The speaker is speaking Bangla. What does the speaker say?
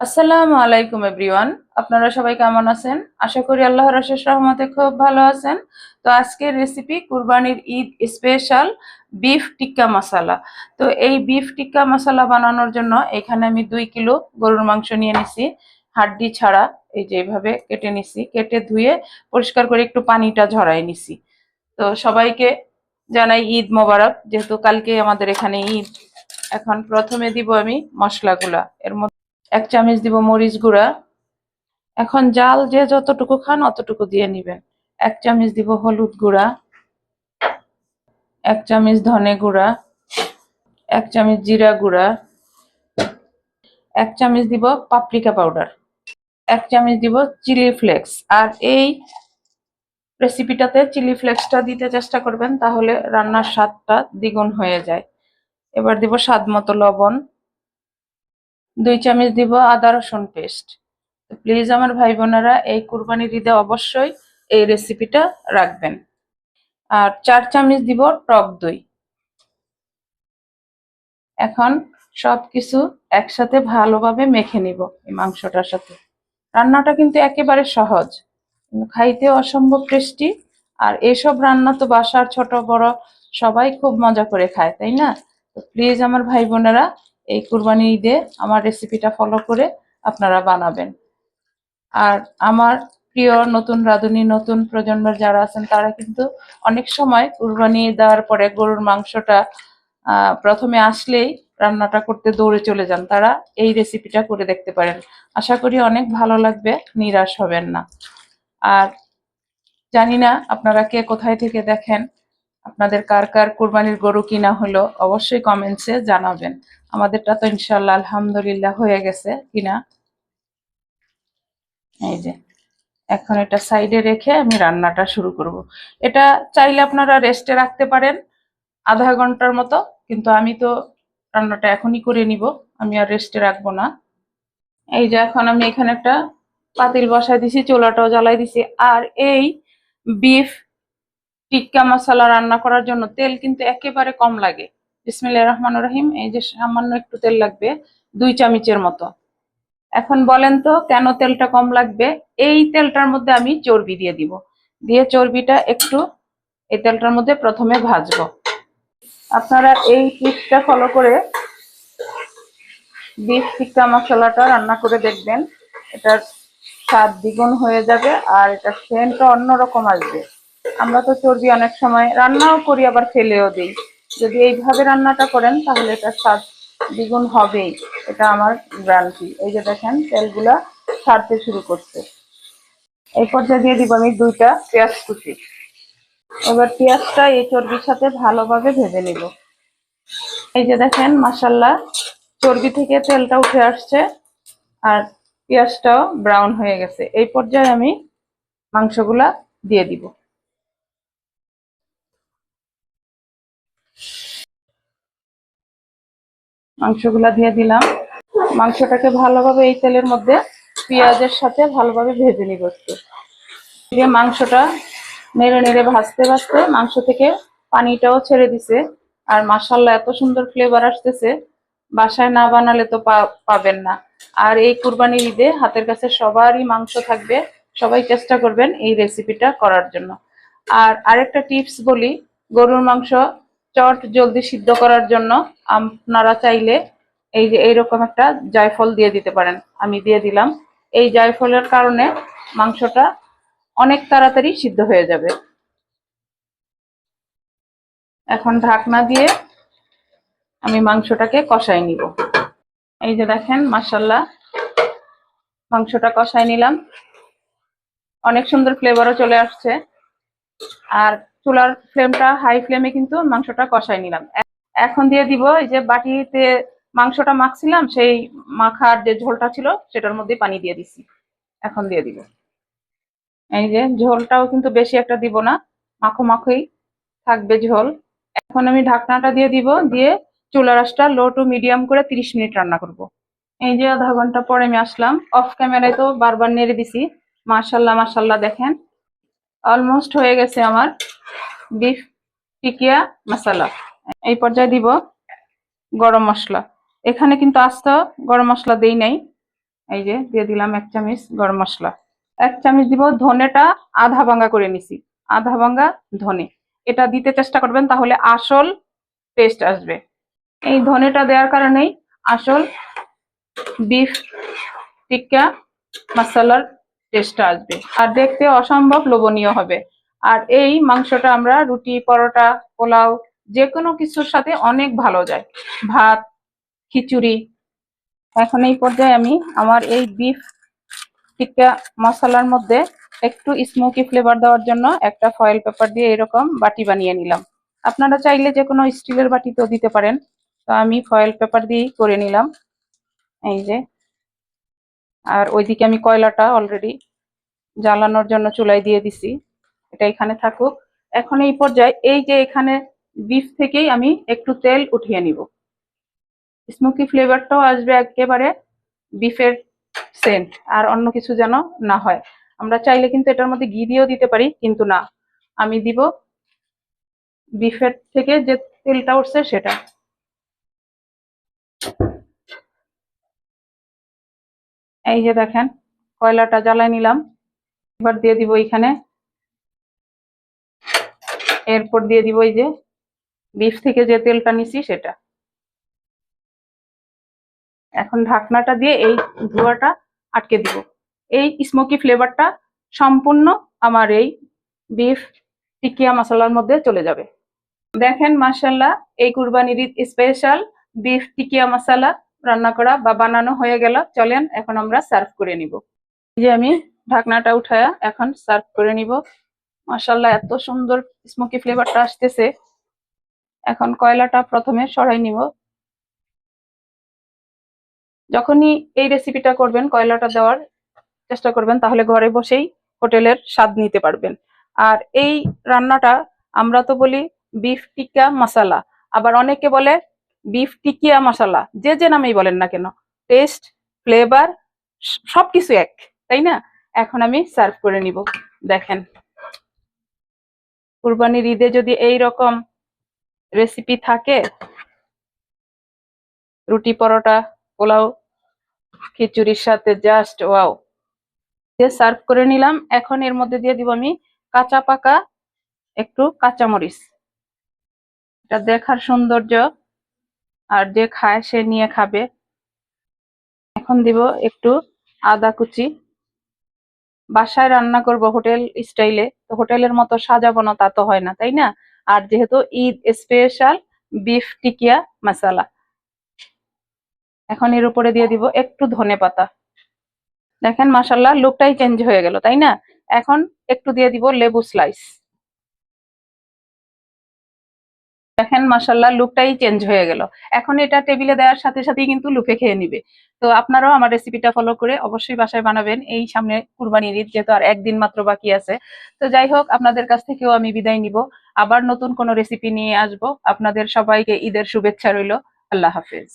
আসসালামু আলাইকুম এভরিওয়ান। আপনারা সবাই কেমন আছেন? আশা করি আল্লাহর অশেষ রহমতে খুব ভালো আছেন। তো আজকের রেসিপি কুরবানির ঈদ স্পেশাল বিফ টিক্কা মশলা। তো এই বিফ টিক্কা মশলা বানানোর জন্য এখানে আমি 2 কিলো গরুর মাংস নিয়ে নিছি, হাড্ডি ছাড়া। এই যে এইভাবে কেটে নিছি, কেটে ধুয়ে পরিষ্কার করে একটু পানিটা ঝরাই নিছি। তো সবাইকে জানাই ঈদ মোবারক, যেহেতু কালকে আমাদের এখানে ঈদ। এখন প্রথমে দিব আমি মশলাগুলা। এর মধ্যে 1 চামচ দিব মরিচ গুঁড়া। এখন জাল যে যতটুকু খান অতটুকু দিয়ে নিবেন। 1 চামচ দিব হলুদ গুঁড়া, 1 চামচ ধনে গুঁড়া, 1 চামচ জিরা গুঁড়া, 1 চামচ দিব পাপরিকা পাউডার, 1 চামচ দিব চিলি ফ্লেক্স। আর এই রেসিপিটাতে চিলি ফ্লেক্সটা দিতে চেষ্টা করবেন, তাহলে রান্নার স্বাদটা দ্বিগুণ হয়ে যায়। এবার দিব স্বাদ মতো লবণ, 2 চামচ দিব আদা রসুন পেস্ট। প্লিজ আমার ভাই বোনেরা এই কুরবানির ঈদে অবশ্যই এই রেসিপিটা রাখবেন। আর 4 চামচ দিব টক দই। এখন সবকিছু একসাথে ভালোভাবে মেখে নিব এই মাংসটার সাথে। রান্নাটা কিন্তু একেবারে সহজ, কিন্তু খাইতে অসম্ভব টেস্টি। আর এসব রান্না তো বাসার ছোট বড় সবাই খুব মজা করে খায়, তাই না? তো প্লিজ আমার ভাই বোনেরা এই কুরবানির ঈদে আমার রেসিপিটা ফলো করে আপনারা বানাবেন। আর আমার প্রিয় নতুন রাঁধুনি, নতুন প্রজন্মের যারা আছেন, তারা কিন্তু অনেক সময় কুরবানি দেওয়ার পরে গরুর মাংসটা প্রথমে আসলেই রান্নাটা করতে দৌড়ে চলে যান। তারা এই রেসিপিটা করে দেখতে পারেন, আশা করি অনেক ভালো লাগবে, নিরাশ হবেন না। আর জানি না আপনারা কে কোথায় থেকে দেখেন, আপনাদের কার কার কুরবানির গরু কিনা হলো অবশ্যই কমেন্টসে জানাবেন। আমাদেরটা তো ইনশাল্লাহ আলহামদুলিল্লাহ হয়ে গেছে কিনা। এই যে এখন এটা সাইডে রেখে আমি রান্নাটা শুরু করব। এটা চাইলে আপনারা রেস্টে রাখতে পারেন আধা ঘন্টার মতো, কিন্তু আমি তো রান্নাটা এখনই করে নিব, আমি আর রেস্টে রাখবো না। এই যে এখন আমি এখানে একটা পাতিল বসাই দিছি, চুলাটাও জ্বালাই দিছি। আর এই বিফ টিক্কা মশলা রান্না করার জন্য তেল কিন্তু একেবারে কম লাগে। বিসমিল্লাহির রহমানির রহিম। এই যে সামান্য একটু তেল লাগবে, 2 চামচের মতো। এখন বলেন তো কেন তেলটা কম লাগবে? এই তেলটার মধ্যে আমি চর্বি দিয়ে দিব, দিয়ে চর্বিটা একটু এই তেলটার মধ্যে প্রথমে ভাজবো। আপনারা এই টিপসটা ফলো করে বিফ টিক্কা মশলাটা রান্না করে দেখবেন, এটার স্বাদ দ্বিগুণ হয়ে যাবে আর এটা সেন্টটা অন্যরকম আসবে। আমরা তো চর্বি অনেক সময় রান্নাও করি, আবার ফেলেও দিই। যদি এইভাবে রান্নাটা করেন তাহলে এটার স্বাদ দ্বিগুণ হবেই, এটা আমার গ্যারান্টি। এই যে দেখেন তেলগুলা ছাড়তে শুরু করছে। এই পর্যায়ে দিয়ে দিব আমি 2টা পেঁয়াজ কুচি। এবার পেঁয়াজটা এই চর্বির সাথে ভালোভাবে ভেজে নিব। এই যে দেখেন মাশাআল্লাহ চর্বি থেকে তেলটা উঠে আসছে আর পেঁয়াজটাও ব্রাউন হয়ে গেছে। এই পর্যায়ে আমি মাংসগুলা দিয়ে দিব। মাংসগুলা দিয়ে দিলাম। মাংসটাকে ভালোভাবে এই তেলের মধ্যে পেঁয়াজের সাথে ভালোভাবে ভেজে নিব। একটু দিয়ে মাংসটা নেড়ে নেড়ে ভাজতে ভাজতে মাংস থেকে পানিটাও ছেড়ে দিছে। আর মাশাআল্লাহ এত সুন্দর ফ্লেভার আসতেছে, বাসায় না বানালে তো পাবেন না। আর এই কুরবানির ঈদে হাতের কাছে সবারই মাংস থাকবে, সবাই চেষ্টা করবেন এই রেসিপিটা করার জন্য। আর আরেকটা টিপস বলি, গরুর মাংস চট জলদি সিদ্ধ করার জন্য আপনারা চাইলে এই যে এইরকম একটা জায়ফল দিয়ে দিতে পারেন। আমি দিয়ে দিলাম। এই জায়ফলের কারণে মাংসটা অনেক তাড়াতাড়ি সিদ্ধ হয়ে যাবে। এখন ঢাকনা দিয়ে আমি মাংসটাকে কষাই নিব। এই যে দেখেন মাশাআল্লাহ মাংসটা কষাই নিলাম, অনেক সুন্দর ফ্লেভারও চলে আসছে। আর চুলার ফ্লেমটা হাই ফ্লেমে কিন্তু মাংসটা কষাই নিলাম। এখন দিয়ে দিব এই যে বাটিতে মাংসটা মাখছিলাম, সেই মাখার যে ঝোলটা ছিল সেটার মধ্যে পানি দিয়ে দিছি। এখন দিয়ে দিব। এই যে ঝোলটাও কিন্তু বেশি একটা দিব না, মাখো মাখোই থাকবে ঝোল। এখন আমি ঢাকনাটা দিয়ে দিব, দিয়ে চুলার আঁচটা লো টু মিডিয়াম করে 30 মিনিট রান্না করব। এই যে আধা ঘন্টা পরে আমি আসলাম, অফ ক্যামেরায় তো বারবার নেড়ে দিছি। মাশাআল্লাহ মাশাআল্লাহ দেখেন অলমোস্ট হয়ে গেছে আমার বিফ টিকিয়া মশলা। এই পর্যায়ে দিব গরম মশলা। এখানে কিন্তু আস্ত গরম মশলা দেই নাই, এই যে দিয়ে দিলাম 1 চামচ গরম মশলা। 1 চামচ দিব ধনেটা, আধা ভাঙা করে নিছি, আধা ভাঙা ধনে। এটা দিতে চেষ্টা করবেন, তাহলে আসল টেস্ট আসবে। এই ধনেটা দেওয়ার কারণেই আসল বিফ টিক্কা মশলার টেস্টটা আসবে, আর দেখতে অসম্ভব লোভনীয় হবে। আর এই মাংসটা আমরা রুটি, পরোটা, পোলাও যে কোনো কিছুর সাথে অনেক ভালো যায়, ভাত, খিচুড়ি। এখন এই পর্যায়ে আমি আমার এই বিফ টিক্কা মশলার মধ্যে একটু স্মোকি ফ্লেভার দেওয়ার জন্য একটা ফয়েল পেপার দিয়ে এরকম বাটি বানিয়ে নিলাম। আপনারা চাইলে যে কোনো স্টিলের বাটিতেও দিতে পারেন, তো আমি ফয়েল পেপার দিয়েই করে নিলাম। এই যে, আর ওইদিকে আমি কয়লাটা অলরেডি জ্বালানোর জন্য চুলায় দিয়ে দিছি, এটা এখানে থাকুক। এখন এই পর্যায়ে এই যে এখানে বিফ থেকেই আমি একটু তেল উঠিয়ে নিব, স্মোকি ফ্লেভারটাও আসবে একেবারে বিফের সেন্ট, আর অন্য কিছু যেন না হয়। আমরা চাইলে কিন্তু এটার মধ্যে ঘি দিয়েও দিতে পারি, কিন্তু না, আমি দিব বিফের থেকে যে তেলটা উঠছে সেটা। এই যে দেখেন কয়লাটা জ্বালায় নিলাম, এবার দিয়ে দিব এখানে, এরপর দিয়ে দিব এই যে বিফ থেকে যে তেলটা নিছি সেটা। এখন ঢাকনাটা দিয়ে এই ধোঁয়াটা আটকে দিব, এই স্মোকি ফ্লেভারটা সম্পূর্ণ আমার এই বিফ টিকিয়া মশলার মধ্যে চলে যাবে। দেখেন মাশাআল্লাহ, এই কুরবানির ঈদ স্পেশাল বিফ টিকিয়া মশলা রান্না করা বা বানানো হয়ে গেল। চলেন এখন আমরা সার্ভ করে নিব। এই যে আমি ঢাকনাটা উঠায়া এখন সার্ভ করে নিব। মাশাআল্লাহ, এত সুন্দর স্মোকি ফ্লেভারটা আসতেছে। এখন কয়লাটা প্রথমে সরাই নিব। যখনই এই রেসিপিটা করবেন, কয়লাটা দেওয়ার চেষ্টা করবেন, তাহলে ঘরে বসেই হোটেলের স্বাদ নিতে পারবেন। আর এই রান্নাটা আমরা তো বলি বিফ টিক্কা মশলা, আবার অনেকে বলে বিফ টিকিয়া মশলা, যে যে নামেই বলেন না কেন, টেস্ট, ফ্লেভার সবকিছু এক, তাই না? এখন আমি সার্ভ করে নিব। দেখেন, কুরবানির ঈদে যদি এই রকম রেসিপি থাকে, রুটি, পরোটা, পোলাও, খিচুড়ির সাথে জাস্ট ওয়াও। দিয়ে সার্ভ করে নিলাম। এখন এর মধ্যে দিয়ে দিব আমি কাঁচা পাকা একটু কাঁচামরিচ, এটা দেখার সৌন্দর্য, আর যে খায় সে নিয়ে খাবে। এখন দিব একটু আদা কুচি। বাসায় রান্না করব হোটেল স্টাইলে, তো হোটেলের মতো সাজাবো না তা তো হয় না, তাই না? আর যেহেতু ঈদ স্পেশাল বিফ টিকিয়া মশলা, এখন এর উপরে দিয়ে দিব একটু ধনেপাতা। দেখেন মাশাআল্লাহ, লুকটাই চেঞ্জ হয়ে গেল, তাই না? এখন একটু দিয়ে দিব লেবু স্লাইস। দেখেন মাশাআল্লাহ, লুকটাই চেঞ্জ হয়ে গেল। এখন এটা টেবিলে দেওয়ার সাথে সাথেই কিন্তু লুফে খেয়ে নিবে। তো আপনারাও আমার রেসিপিটা ফলো করে অবশ্যই বাসায় বানাবেন। এই সামনে কুরবানির ঈদ, যেহেতু আর একদিন মাত্র বাকি আছে। তো যাই হোক, আপনাদের কাছ থেকেও আমি বিদায় নিব। আবার নতুন কোনো রেসিপি নিয়ে আসব। আপনাদের সবাইকে ঈদের শুভেচ্ছা রইল। আল্লাহ হাফেজ।